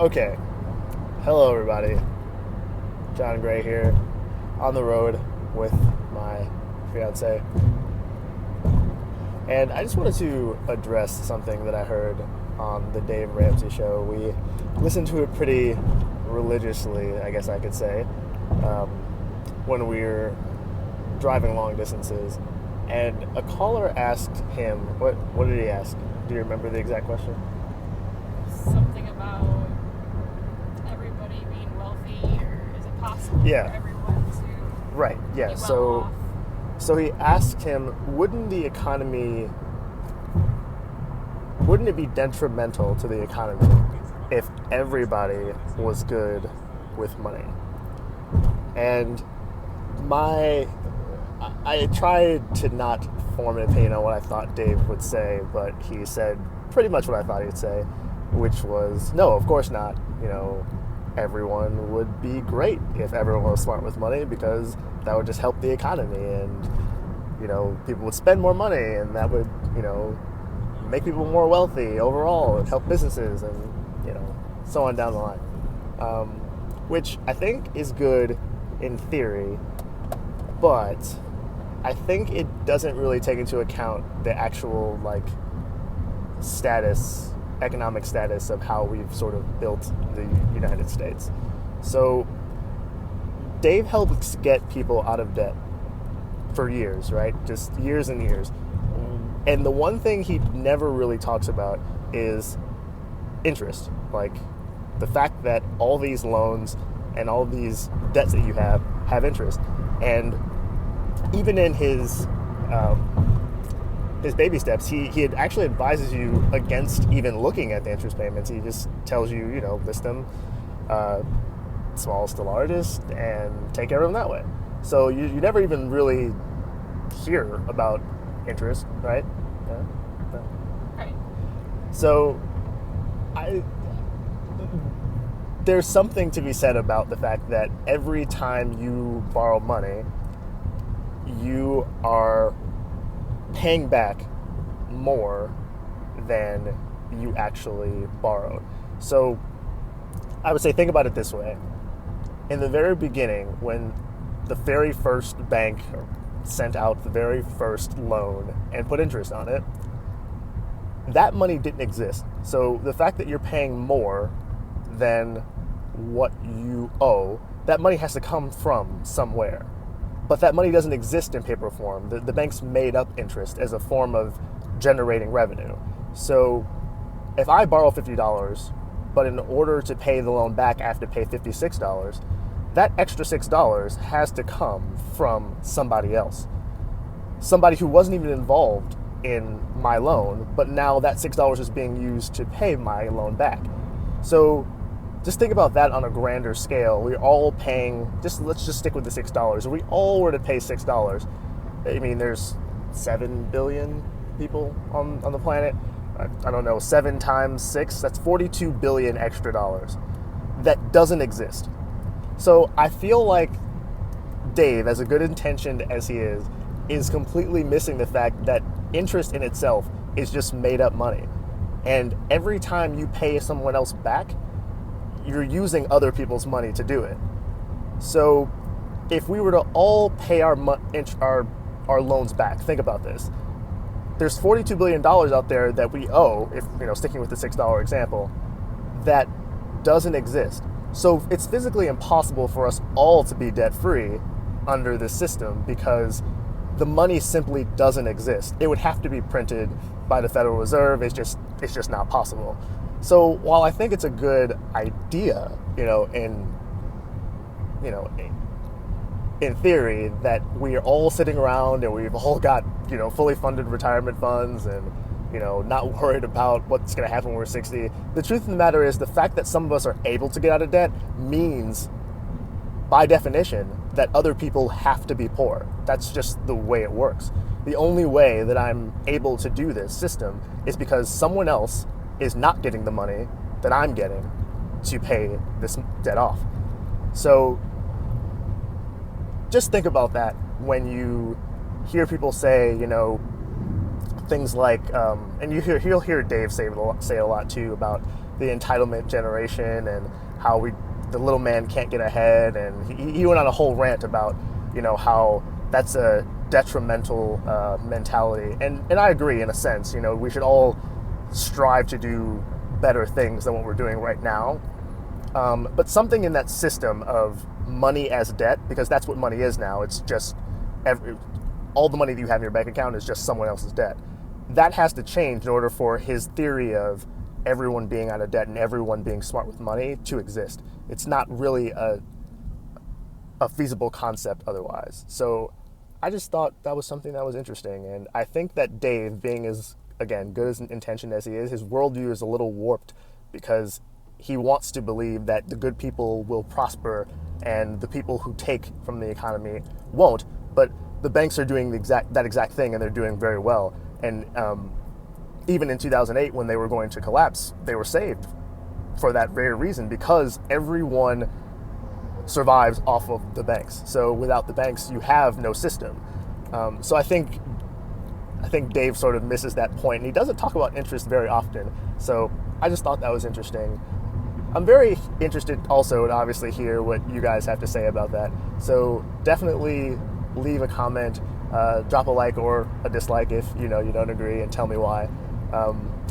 Okay. Hello, everybody. John Gray here, on the road with my fiance. And I just wanted to address something that I heard on the Dave Ramsey show. We listened to it pretty religiously, I guess I could say, um, when we were driving long distances. And a caller asked him, what did he ask? Do you remember the exact question? Something about everybody being wealthy, or is it possible for Yeah, everyone to right. Yeah. be well So off? So he asked him, wouldn't it be detrimental to the economy if everybody was good with money? And I tried to not form an opinion on what I thought Dave would say, but he said pretty much what I thought he'd say, which was, no, of course not. Everyone would be great if everyone was smart with money, because that would just help the economy, and people would spend more money, and that would make people more wealthy overall and help businesses, and so on down the line, which I think is good in theory, but I think it doesn't really take into account the actual economic status of how we've sort of built the United States. So Dave helps get people out of debt for years, right? Just years and years. And the one thing he never really talks about is interest. Like the fact that all these loans and all these debts that you have interest. And even in his baby steps, he actually advises you against even looking at the interest payments. He just tells you, list them smallest to largest and take care of them that way. So you never even really hear about interest, right? Yeah. Yeah. Right. So there's something to be said about the fact that every time you borrow money, you are paying back more than you actually borrowed. So I would say, think about it this way. In the very beginning, when the very first bank sent out the very first loan and put interest on it, that money didn't exist. So the fact that you're paying more than what you owe, that money has to come from somewhere. But that money doesn't exist in paper form. The banks made up interest as a form of generating revenue. So if I borrow $50, but in order to pay the loan back, I have to pay $56, that extra $6 has to come from somebody else. Somebody who wasn't even involved in my loan, but now that $6 is being used to pay my loan back. So just think about that on a grander scale. We're all paying, let's just stick with the $6. If we all were to pay $6, I mean, there's 7 billion people on the planet. I don't know, 7 times 6, that's 42 billion extra dollars. That doesn't exist. So I feel like Dave, as good intentioned as he is completely missing the fact that interest in itself is just made up money. And every time you pay someone else back, you're using other people's money to do it. So if we were to all pay our loans back, think about this. There's $42 billion out there that we owe, if sticking with the $6 example, that doesn't exist. So it's physically impossible for us all to be debt-free under this system, because the money simply doesn't exist. It would have to be printed by the Federal Reserve. It's just not possible. So while I think it's a good idea, in theory, that we are all sitting around and we've all got, fully funded retirement funds and, not worried about what's going to happen when we're 60. The truth of the matter is, the fact that some of us are able to get out of debt means, by definition, that other people have to be poor. That's just the way it works. The only way that I'm able to do this system is because someone else is not getting the money that I'm getting to pay this debt off. So just think about that when you hear people say, things like, and you'll hear Dave say a lot too about the entitlement generation and how the little man can't get ahead, and he went on a whole rant about, how that's a detrimental mentality, and I agree in a sense. We should all strive to do better things than what we're doing right now, but something in that system of money as debt, because that's what money is now. It's just all the money that you have in your bank account is just someone else's debt. That has to change in order for his theory of everyone being out of debt and everyone being smart with money to exist. It's not really a feasible concept otherwise. So I just thought that was something that was interesting. And I think that Dave, being as, again, good as intentioned as he is, his worldview is a little warped because he wants to believe that the good people will prosper and the people who take from the economy won't. But the banks are doing that exact thing, and they're doing very well. And even in 2008, when they were going to collapse, they were saved for that very reason, because everyone survives off of the banks. So without the banks, you have no system. So I think Dave sort of misses that point, and he doesn't talk about interest very often. So I just thought that was interesting. I'm very interested also to obviously hear what you guys have to say about that. So definitely leave a comment, drop a like or a dislike if you don't agree, and tell me why.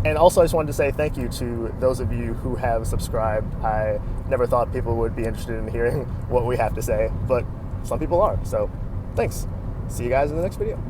And also I just wanted to say thank you to those of you who have subscribed. I never thought people would be interested in hearing what we have to say, but some people are. So thanks. See you guys in the next video.